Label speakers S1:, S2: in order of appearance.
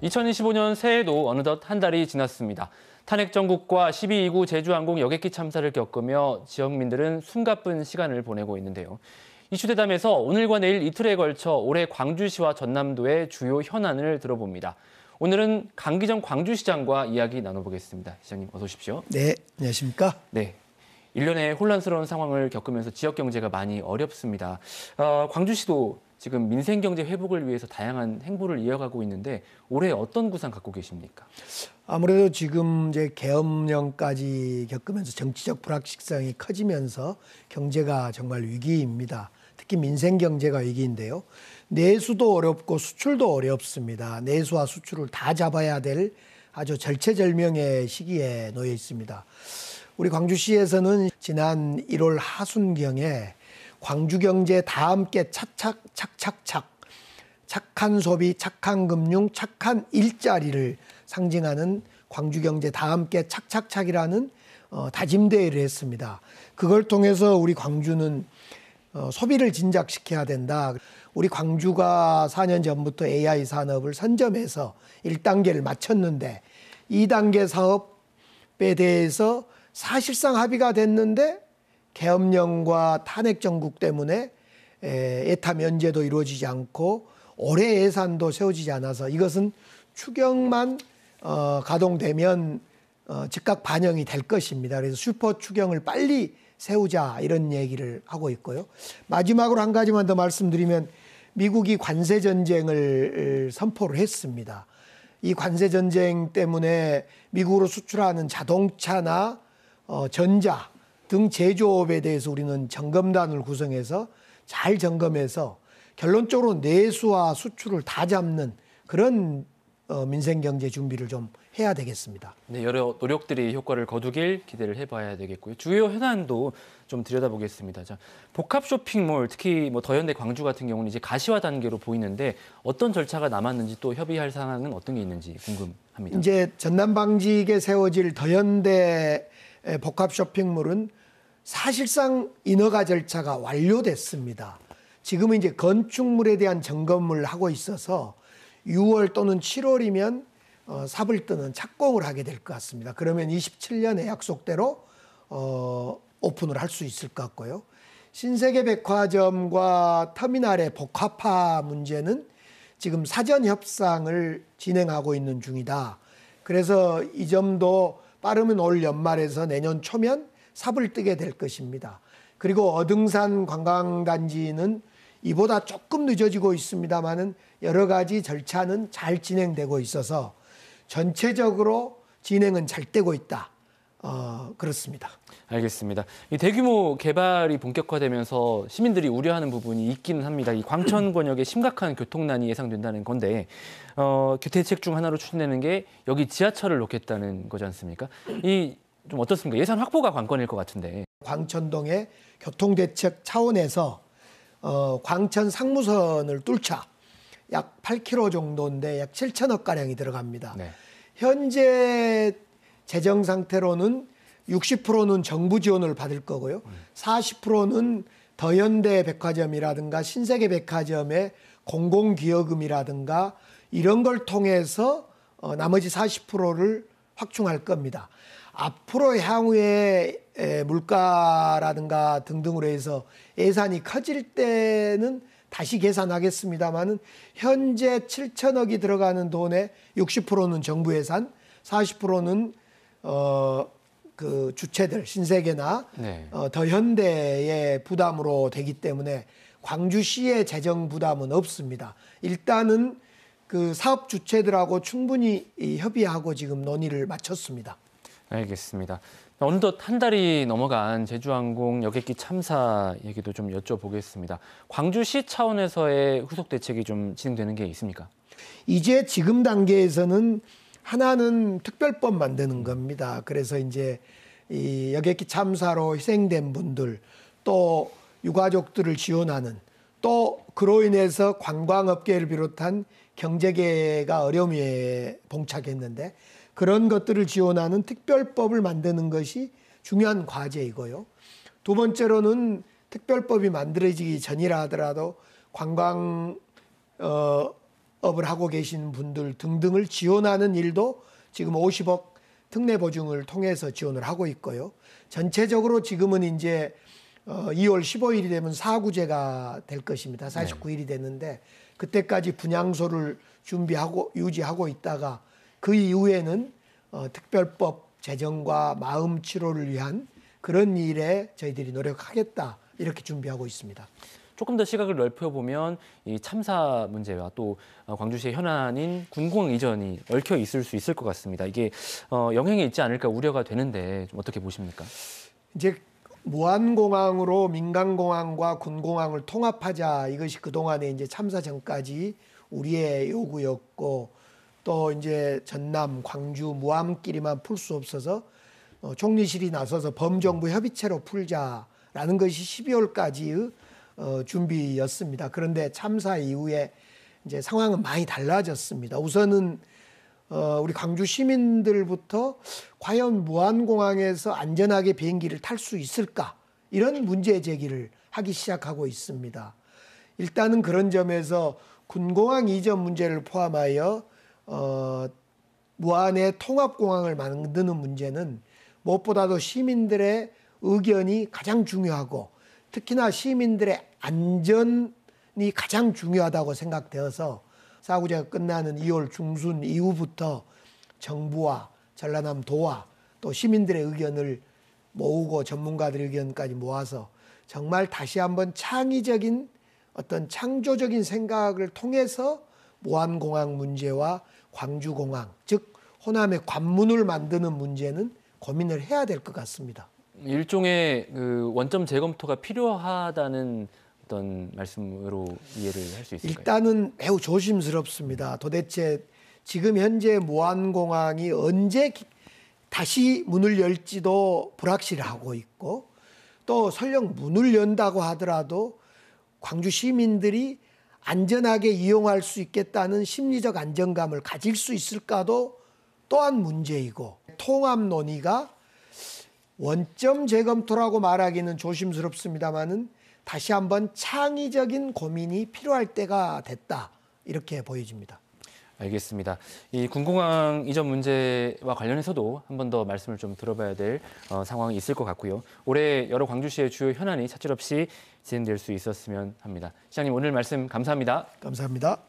S1: 2025년 새해도 어느덧 한 달이 지났습니다. 탄핵 정국과 12.29 제주항공 여객기 참사를 겪으며 지역민들은 숨가쁜 시간을 보내고 있는데요. 이슈대담에서 오늘과 내일 이틀에 걸쳐 올해 광주시와 전남도의 주요 현안을 들어봅니다. 오늘은 강기정 광주시장과 이야기 나눠보겠습니다. 시장님 어서 오십시오.
S2: 네, 안녕하십니까?
S1: 네. 1년의 혼란스러운 상황을 겪으면서 지역 경제가 많이 어렵습니다. 광주시도 지금 민생 경제 회복을 위해서 다양한 행보를 이어가고 있는데 올해 어떤 구상 갖고 계십니까?
S2: 아무래도 지금 이제 계엄령까지 겪으면서 정치적 불확실성이 커지면서 경제가 정말 위기입니다. 특히 민생 경제가 위기인데요. 내수도 어렵고 수출도 어렵습니다. 내수와 수출을 다 잡아야 될 아주 절체절명의 시기에 놓여 있습니다. 우리 광주시에서는 지난 1월 하순경에 광주경제 다 함께 착착착착착 착한 소비, 착한 금융, 착한 일자리를 상징하는 광주경제 다 함께 착착착이라는 다짐대회를 했습니다. 그걸 통해서 우리 광주는 소비를 진작시켜야 된다. 우리 광주가 4년 전부터 AI 산업을 선점해서 1단계를 마쳤는데 2단계 사업에 대해서 사실상 합의가 됐는데 계엄령과 탄핵 정국 때문에 예타 면제도 이루어지지 않고 올해 예산도 세워지지 않아서 이것은 추경만 가동되면 즉각 반영이 될 것입니다. 그래서 슈퍼 추경을 빨리 세우자 이런 얘기를 하고 있고요. 마지막으로 한 가지만 더 말씀드리면 미국이 관세 전쟁을 선포를 했습니다. 이 관세 전쟁 때문에 미국으로 수출하는 자동차나 전자 등 제조업에 대해서 우리는 점검단을 구성해서 잘 점검해서 결론적으로 내수와 수출을 다 잡는 그런 민생경제 준비를 좀 해야 되겠습니다.
S1: 네, 여러 노력들이 효과를 거두길 기대를 해봐야 되겠고요. 주요 현안도 좀 들여다보겠습니다. 자, 복합 쇼핑몰, 특히 더현대 광주 같은 경우는 이제 가시화 단계로 보이는데 어떤 절차가 남았는지 또 협의할 사항은 어떤 게 있는지 궁금합니다.
S2: 이제 전남방직에 세워질 더현대 복합 쇼핑몰은 사실상 인허가 절차가 완료됐습니다. 지금은 이제 건축물에 대한 점검을 하고 있어서 6월 또는 7월이면 삽을 뜨는 착공을 하게 될 것 같습니다. 그러면 27년에 약속대로 오픈을 할 수 있을 것 같고요. 신세계백화점과 터미널의 복합화 문제는 지금 사전 협상을 진행하고 있는 중이다. 그래서 이 점도 빠르면 올 연말에서 내년 초면 삽을 뜨게 될 것입니다. 그리고 어등산 관광단지는 이보다 조금 늦어지고 있습니다만은 여러 가지 절차는 잘 진행되고 있어서 전체적으로 진행은 잘 되고 있다. 그렇습니다.
S1: 알겠습니다. 이 대규모 개발이 본격화되면서 시민들이 우려하는 부분이 있기는 합니다. 이 광천 권역에 심각한 교통난이 예상된다는 건데 대책 중 하나로 추진되는 게 여기 지하철을 놓겠다는 거지 않습니까? 이 좀 어떻습니까? 예산 확보가 관건일 것 같은데.
S2: 광천동의 교통대책 차원에서 광천 상무선을 뚫자 약 8km 정도인데 약 7천억 가량이 들어갑니다. 네. 현재 재정 상태로는 60%는 정부 지원을 받을 거고요. 40%는 더현대 백화점이라든가 신세계백화점의 공공기여금이라든가 이런 걸 통해서 나머지 40%를 확충할 겁니다. 앞으로 향후에 물가라든가 등등으로 해서 예산이 커질 때는 다시 계산하겠습니다만은 현재 7천억이 들어가는 돈의 60%는 정부 예산, 40%는 그 주체들 신세계나 네. 더현대의 부담으로 되기 때문에 광주시의 재정 부담은 없습니다. 일단은 그 사업 주체들하고 충분히 협의하고 지금 논의를 마쳤습니다.
S1: 알겠습니다. 어느덧 한 달이 넘어간 제주항공 여객기 참사 얘기도 좀 여쭤보겠습니다. 광주시 차원에서의 후속 대책이 좀 진행되는 게 있습니까?
S2: 이제 지금 단계에서는 하나는 특별법 만드는 겁니다. 그래서 이제 이 여객기 참사로 희생된 분들 또 유가족들을 지원하는 또 그로 인해서 관광업계를 비롯한 경제계가 어려움에 봉착했는데 그런 것들을 지원하는 특별법을 만드는 것이 중요한 과제이고요. 두 번째로는 특별법이 만들어지기 전이라 하더라도 관광 업을 하고 계신 분들 등등을 지원하는 일도 지금 50억 특례 보증을 통해서 지원을 하고 있고요. 전체적으로 지금은 이제 2월 15일이 되면 사구제가 될 것입니다. 49일이 됐는데 그때까지 분향소를 준비하고 유지하고 있다가 그 이후에는 특별법 제정과 마음 치료를 위한 그런 일에 저희들이 노력하겠다 이렇게 준비하고 있습니다.
S1: 조금 더 시각을 넓혀보면 이 참사 문제와 또 광주시의 현안인 군공항 이전이 얽혀 있을 수 있을 것 같습니다. 이게 영향이 있지 않을까 우려가 되는데 좀 어떻게 보십니까?
S2: 이제 무안공항으로 민간공항과 군공항을 통합하자 이것이 그동안에 이제 참사 전까지 우리의 요구였고 또 이제 전남, 광주, 무안끼리만 풀 수 없어서 총리실이 나서서 범정부 협의체로 풀자라는 것이 12월까지의 준비였습니다. 그런데 참사 이후에 이제 상황은 많이 달라졌습니다. 우선은 우리 광주 시민들부터 과연 무안공항에서 안전하게 비행기를 탈 수 있을까? 이런 문제 제기를 하기 시작하고 있습니다. 일단은 그런 점에서 군공항 이전 문제를 포함하여 무안의 통합공항을 만드는 문제는 무엇보다도 시민들의 의견이 가장 중요하고 특히나 시민들의 안전이 가장 중요하다고 생각되어서 사구제가 끝나는 2월 중순 이후부터 정부와 전라남도와 또 시민들의 의견을 모으고 전문가들의 의견까지 모아서 정말 다시 한번 창의적인 어떤 창조적인 생각을 통해서 무안공항 문제와 광주공항, 즉 호남의 관문을 만드는 문제는 고민을 해야 될 것 같습니다.
S1: 일종의 그 원점 재검토가 필요하다는 어떤 말씀으로 이해를 할 수 있을까요?
S2: 일단은 매우 조심스럽습니다. 도대체 지금 현재 무안공항이 언제 다시 문을 열지도 불확실하고 있고 또 설령 문을 연다고 하더라도 광주 시민들이 안전하게 이용할 수 있겠다는 심리적 안정감을 가질 수 있을까도 또한 문제이고 통합 논의가 원점 재검토라고 말하기는 조심스럽습니다마는 다시 한번 창의적인 고민이 필요할 때가 됐다 이렇게 보여집니다.
S1: 알겠습니다. 이 군공항 이전 문제와 관련해서도 한 번 더 말씀을 좀 들어봐야 될 상황이 있을 것 같고요. 올해 여러 광주시의 주요 현안이 차질 없이 진행될 수 있었으면 합니다. 시장님 오늘 말씀 감사합니다.
S2: 감사합니다.